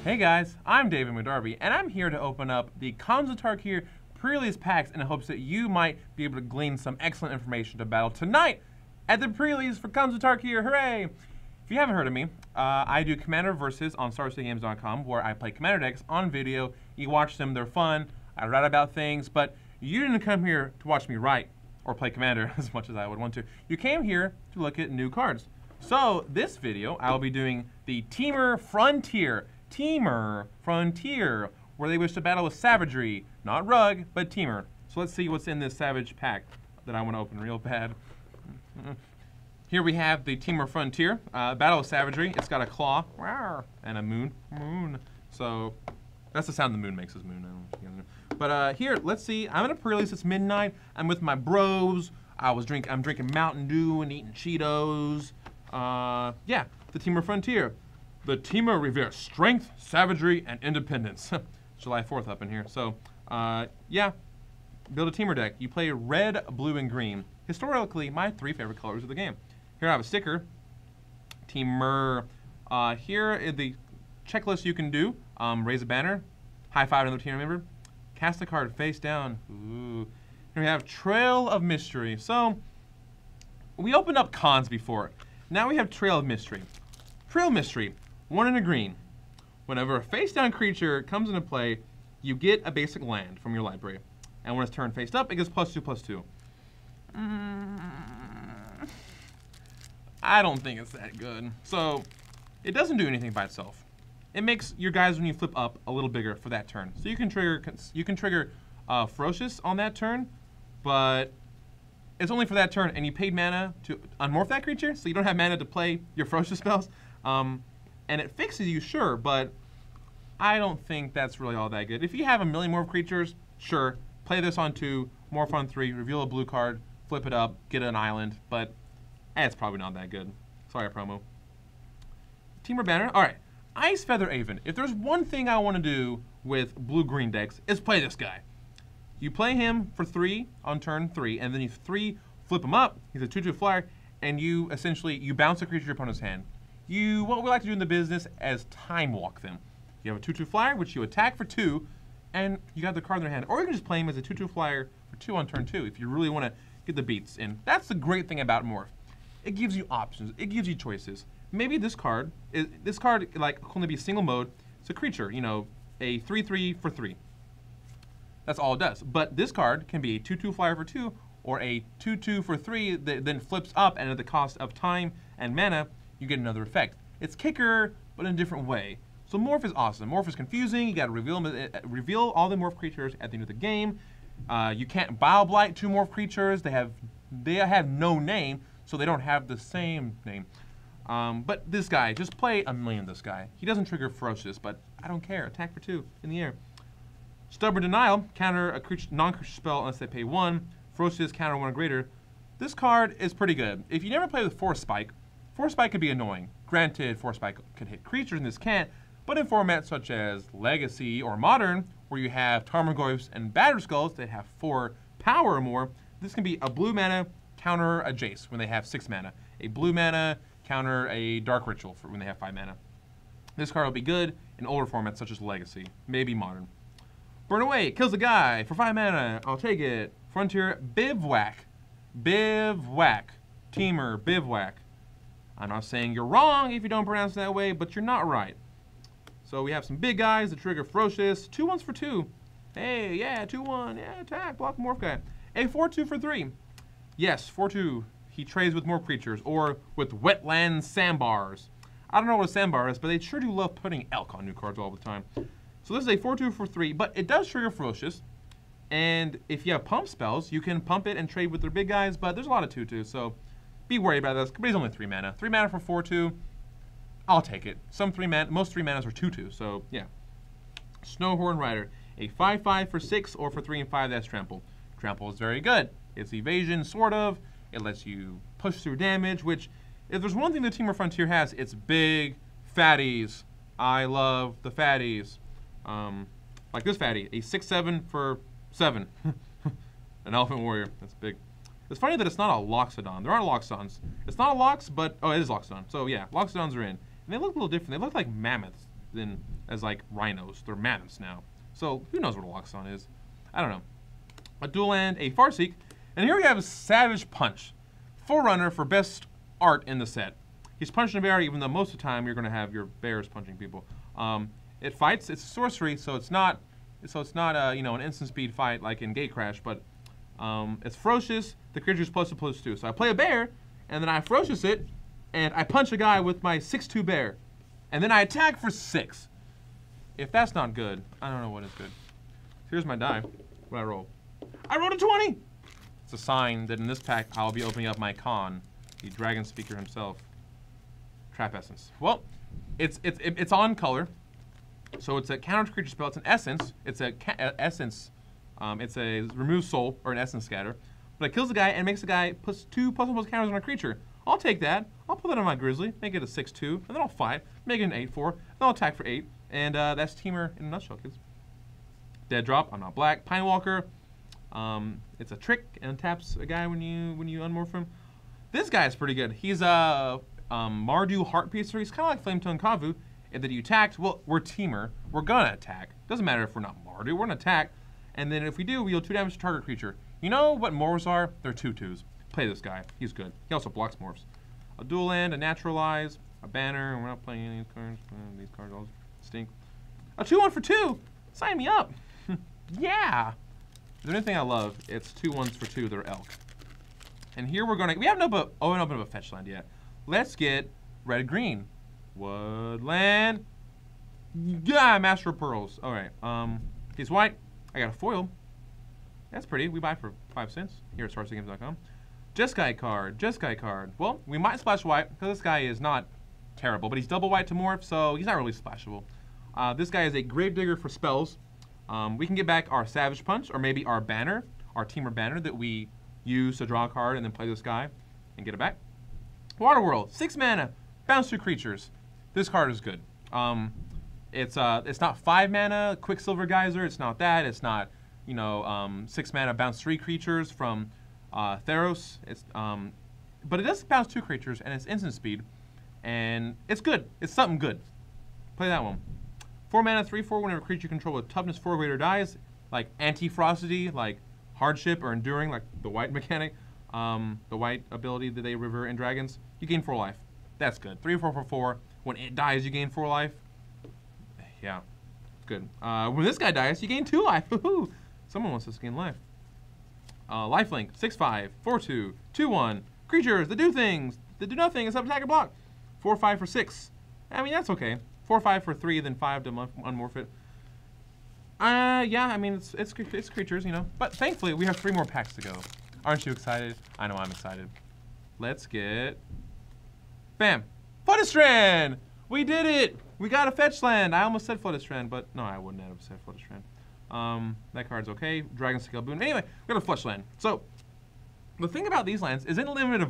Hey guys, I'm David McDarby, and I'm here to open up the Comms of Tarkir pre-release packs in hopes that you might be able to glean some excellent information to battle tonight at the pre-release for Comms of Tarkir. Hooray! If you haven't heard of me, I do Commander Versus on StarCityGames.com, where I play Commander decks on video. You watch them, they're fun. I write about things, but you didn't come here to watch me write or play Commander as much as I would want to. You came here to look at new cards. So this video, I'll be doing the Temur Frontier, where they wish to battle with savagery, not rug, but Temur. So let's see what's in this savage pack that I want to open real bad. Here we have the Temur Frontier, battle with savagery. It's got a claw, and a moon. So that's the sound the moon makes, is moon. I don't know if you guys know. But here, let's see. I'm in a pre-release. It's midnight. I'm with my bros. I'm drinking Mountain Dew and eating Cheetos. Yeah, the Temur Frontier. The Temur reveres strength, savagery, and independence. July 4th up in here. So, yeah, build a Temur deck. You play red, blue, and green. Historically, my 3 favorite colors of the game. Here I have a sticker. Temur. Here is the checklist you can do. Raise a banner. High five another Temur member. Cast a card face down. Ooh. Here we have Trail of Mystery. So, we opened up cons before. Now we have Trail of Mystery. Trail of Mystery. 1 and a green. Whenever a face-down creature comes into play, you get a basic land from your library. And when it's turned face up, it gets +2/+2. I don't think it's that good. So, it doesn't do anything by itself. It makes your guys, when you flip up, a little bigger for that turn. So you can trigger Ferocious on that turn, but it's only for that turn, and you paid mana to unmorph that creature, so you don't have mana to play your Ferocious spells. And it fixes you, sure, but I don't think that's really all that good. If you have a million morph creatures, sure, play this on 2, morph on 3, reveal a blue card, flip it up, get an island, but it's probably not that good. Sorry, promo. Temur banner. All right, Ice Feather Aven. If there's one thing I want to do with blue-green decks, is play this guy. You play him for 3 on turn 3, and then you flip him up. He's a 2/2 flyer, and you bounce a creature to your opponent's hand. What we like to do in the business is time walk them. You have a 2/2 flyer, which you attack for 2, and you got the card in their hand. Or you can just play him as a 2/2 flyer for 2 on turn 2 if you really want to get the beats in. That's the great thing about Morph. It gives you options. It gives you choices. Maybe this card like can only be single mode. It's a creature, you know, a 3/3 for 3. That's all it does. But this card can be a 2/2 flyer for 2, or a 2/2 for 3 that then flips up, and at the cost of time and mana, you get another effect. It's kicker, but in a different way. So Morph is awesome. Morph is confusing. You got to reveal all the Morph creatures at the end of the game. You can't Bile-Blight 2 Morph creatures. They have no name, so they don't have the same name. But this guy, just play a million this guy. He doesn't trigger Ferocious, but I don't care. Attack for 2 in the air. Stubborn Denial, counter a non-creature spell unless they pay 1. Ferocious, counter 1 or greater. This card is pretty good. If you never play with Force Spike could be annoying. Granted, Force Spike could hit creatures and this can't, but in formats such as Legacy or Modern, where you have Tarmogoyfs and Batterskulls that have 4 power or more, this can be a blue mana counter a Jace when they have 6 mana. A blue mana counter a Dark Ritual for when they have 5 mana. This card will be good in older formats such as Legacy, maybe Modern. Burn Away, kills a guy for 5 mana. I'll take it. Frontier Bivouac. Temur Bivouac. I'm not saying you're wrong if you don't pronounce it that way, but you're not right. So we have some big guys that trigger Ferocious. 2/1s for 2. Hey, yeah, 2/1. Yeah, attack, block morph guy. A 4/2 for 3. Yes, 4/2. He trades with more creatures, or with wetland sandbars. I don't know what a sandbar is, but they sure do love putting elk on new cards all the time. So this is a 4/2 for 3, but it does trigger Ferocious. And if you have pump spells, you can pump it and trade with their big guys, but there's a lot of 2/2s, so be worried about this. But he's only 3 mana. 3 mana for 4/2. I'll take it. Most 3 manas are 2/2, so yeah. Snowhorn Rider. A 5/5 for 6, or for 3 and 5, that's Trample. Trample is very good. It's evasion, sort of. It lets you push through damage, which, if there's one thing the Temur Frontier has, it's big fatties. I love the fatties. Like this fatty. A 6/7 for 7. An Elephant Warrior. That's big. It's funny that it's not a Loxodon. There aren't Loxodons. It's not a Lox, but, oh, it is Loxodon. So yeah, Loxodons are in. And they look a little different. They look like mammoths than as like rhinos. They're mammoths now. So who knows what a Loxodon is? I don't know. A dual land, a Farseek, and here we have a Savage Punch, forerunner for best art in the set. He's punching a bear, even though most of the time you're going to have your bears punching people. It fights. It's a sorcery, so it's not you know, an instant speed fight like in Gate Crash, but it's ferocious. The creature's +2/+2. So I play a bear, and then I ferocious it, and I punch a guy with my 6/2 bear, and then I attack for 6. If that's not good, I don't know what is good. Here's my die. What I roll? I rolled a 20. It's a sign that in this pack I'll be opening up my Khan, the Dragon Speaker himself. Trap Essence. Well, it's on color, so it's a counter creature spell. It's an essence. It's a essence. It's a remove soul or an essence scatter, but it kills the guy and makes the guy puts 2 +1/+ counters on a creature. I'll take that. I'll put that on my Grizzly, make it a 6/2, and then I'll fight, make it an 8/4, then I'll attack for 8, and that's Temur in a nutshell, kids. Dead drop. I'm not black. Pine Walker. It's a trick and taps a guy when you unmorph him. This guy is pretty good. He's a Mardu Heart Piecer. He's kind of like Flame Tongue Kavu. And then you attacked. Well, we're Temur. We're gonna attack. Doesn't matter if we're not Mardu. We're gonna attack. And then if we do, we deal 2 damage to target creature. You know what morphs are? They're 2/2s. Play this guy. He's good. He also blocks morphs. A dual land, a naturalize, a banner. We're not playing any of these cards. These cards all stink. A 2/1 for 2. Sign me up. Yeah. If there's anything I love, it's 2 1s for 2 that are elk. And here we're gonna. We haven't opened up a fetch land yet. Let's get red green. Woodland. Yeah, Master of Pearls. All right. He's white. I got a foil. That's pretty. We buy for 5 cents here at StarSgames.com. Jeskai card. Jeskai card. Well, we might splash white because this guy is not terrible, but he's double white to morph, so he's not really splashable. This guy is a Gravedigger for spells. We can get back our Savage Punch or maybe our banner, our Temur banner that we use to draw a card and then play this guy and get it back. Water World. 6 mana. Bounce 2 creatures. This card is good. It's not 5 mana Quicksilver Geyser. It's not that. It's not 6 mana bounce 3 creatures from Theros. But it does bounce 2 creatures and it's instant speed, and it's good. It's something good. Play that one. 4 mana 3/4. Whenever a creature you control with toughness 4 or greater dies, like Anti-Frosty, like Hardship or Enduring, like the white mechanic, the white ability that they revert in dragons, you gain 4 life. That's good. 3/4 for 4. When it dies, you gain 4 life. Yeah, good. When this guy dies, you gain 2 life. Woohoo! Someone wants us to gain life. Lifelink, 6/5, 4/2, 2/1. Creatures that do things, that do nothing except attack or block. 4/5 for 6. I mean, that's okay. 4/5 for 3, then 5 to unmorph it. Yeah, I mean, it's creatures, you know. But thankfully, we have 3 more packs to go. Aren't you excited? I know I'm excited. Let's get... Bam! Flooded Strand! We did it! We got a fetch land! I almost said Flooded Strand, but no, I wouldn't have said Flooded Strand. That card's okay. Dragon Scale Boon. Anyway, we got a fetch land. So, the thing about these lands is in limited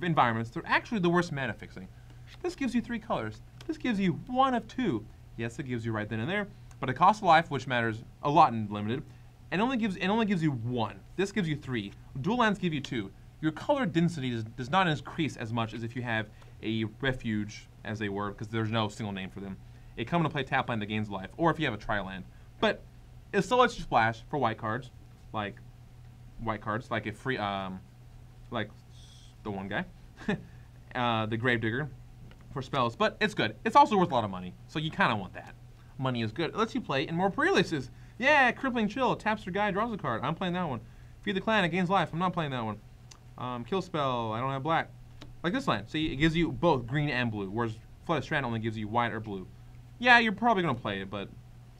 environments, they're actually the worst mana fixing. This gives you 3 colors. This gives you 1 of 2. Yes, it gives you right then and there, but it costs life, which matters a lot in limited, and only gives you 1. This gives you 3. Dual lands give you 2. Your color density does not increase as much as if you have a refuge, as they were, because there's no single name for them. It come into play tap land that gains life, or if you have a tri-land. But it still lets you splash for white cards, like a free, like the one guy, the Gravedigger for spells. But it's good. It's also worth a lot of money, so you kind of want that. Money is good. It lets you play in more pre-releases. Yeah, Crippling Chill, taps your guy, draws a card. I'm playing that one. Feed the Clan, it gains life. I'm not playing that one. Kill spell, I don't have black. Like this land. See, it gives you both green and blue, whereas Flooded Strand only gives you white or blue. Yeah, you're probably going to play it, but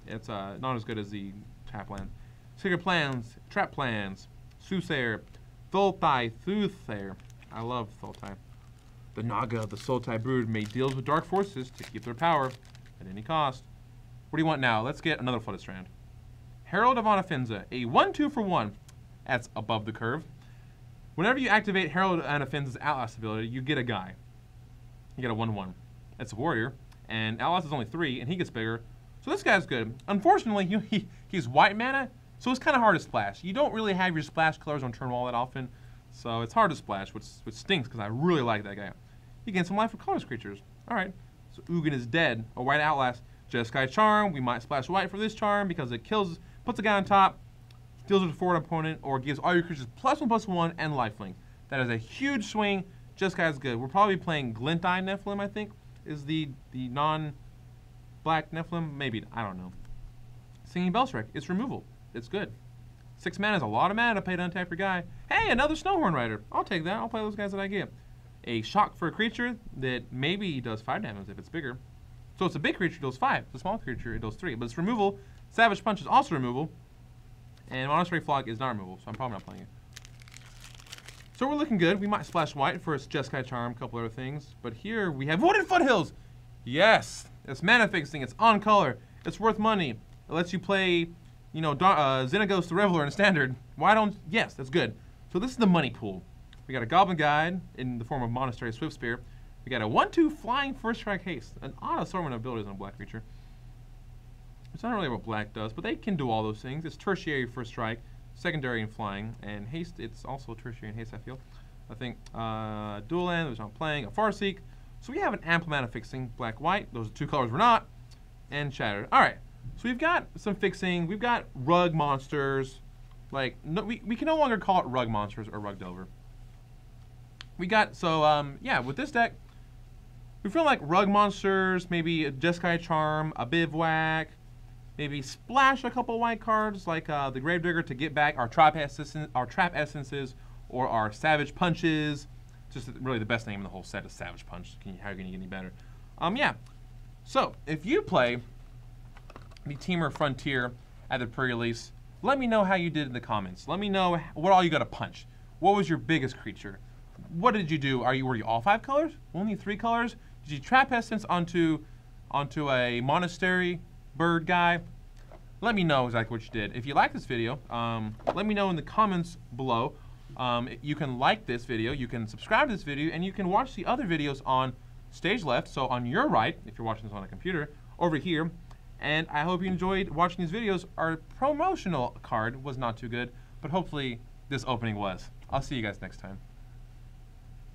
it's not as good as the tap land. Secret Plans, Trap Plans, Soothsayer, Thultai, Thuthair. I love Thultai. The Naga of the Sultai Brood made deals with dark forces to keep their power at any cost. What do you want now? Let's get another Flooded Strand. Herald of Anafinza, a 1/2 for 1. That's above the curve. Whenever you activate Herald of Anafinza's Outlast ability, you get a guy. You get a 1/1. That's a warrior, and Outlast is only 3, and he gets bigger. So this guy's good. Unfortunately, he's white mana, so it's kind of hard to splash. You don't really have your splash colors on turn all that often, so it's hard to splash, which stinks because I really like that guy. You gain some life for colorless creatures. All right. So Ugin is dead. A white Outlast. Jeskai Charm, we might splash white for this charm because it kills, puts a guy on top, deals with a forward opponent, or gives all your creatures +1/+1 and lifelink. That is a huge swing. Jeskai is good. We're probably playing Glint Eye Nephilim, I think, is the non-black Nephilim. Maybe, I don't know. Singing Bellstrike, it's removal. It's good. 6 mana is a lot of mana to pay to untap your guy. Hey, another Snowhorn Rider. I'll take that. I'll play those guys that I get. A shock for a creature that maybe does 5 damage if it's bigger. So it's a big creature, it does 5. It's a small creature, it does 3. But it's removal. Savage Punch is also removal. And Monastery Flock is not removal, so I'm probably not playing it. So we're looking good. We might splash white for its Jeskai Charm, a couple other things. But here we have Wooded Foothills. Yes, it's mana fixing. It's on color. It's worth money. It lets you play, you know, Xenagos the Reveler in Standard. Why don't? Yes, that's good. So this is the money pool. We got a Goblin Guide in the form of Monastery Swift Spear. We got a 1/2 Flying First Strike Haste. An odd assortment of abilities on a black creature. It's not really what black does, but they can do all those things. It's tertiary First Strike, secondary in flying, and haste. It's also tertiary in haste, I feel. I think dual land, which I'm playing, a Farseek. So we have an ample amount of fixing. Black, white. Those are 2 colors we're not. And shattered. All right. So we've got some fixing. We've got rug monsters. Like, no, we can no longer call it rug monsters or rug delver. We got, so, yeah, with this deck, we feel like rug monsters, maybe a Jeskai Charm, a Bivouac, maybe splash a couple white cards like the Gravedigger to get back our trap essences or our Savage Punches. Just really the best name in the whole set is Savage Punch. How can you get any better? Yeah. So if you play the Temur Frontier at the pre-release, let me know how you did in the comments. Let me know what all you got to punch. What was your biggest creature? What did you do? Were you all 5 colors? Only 3 colors? Did you trap essence onto a monastery bird guy? Let me know exactly what you did. If you like this video, let me know in the comments below. You can like this video, you can subscribe to this video, and you can watch the other videos on stage left, so on your right, if you're watching this on a computer, over here. And I hope you enjoyed watching these videos. Our promotional card was not too good, but hopefully this opening was. I'll see you guys next time.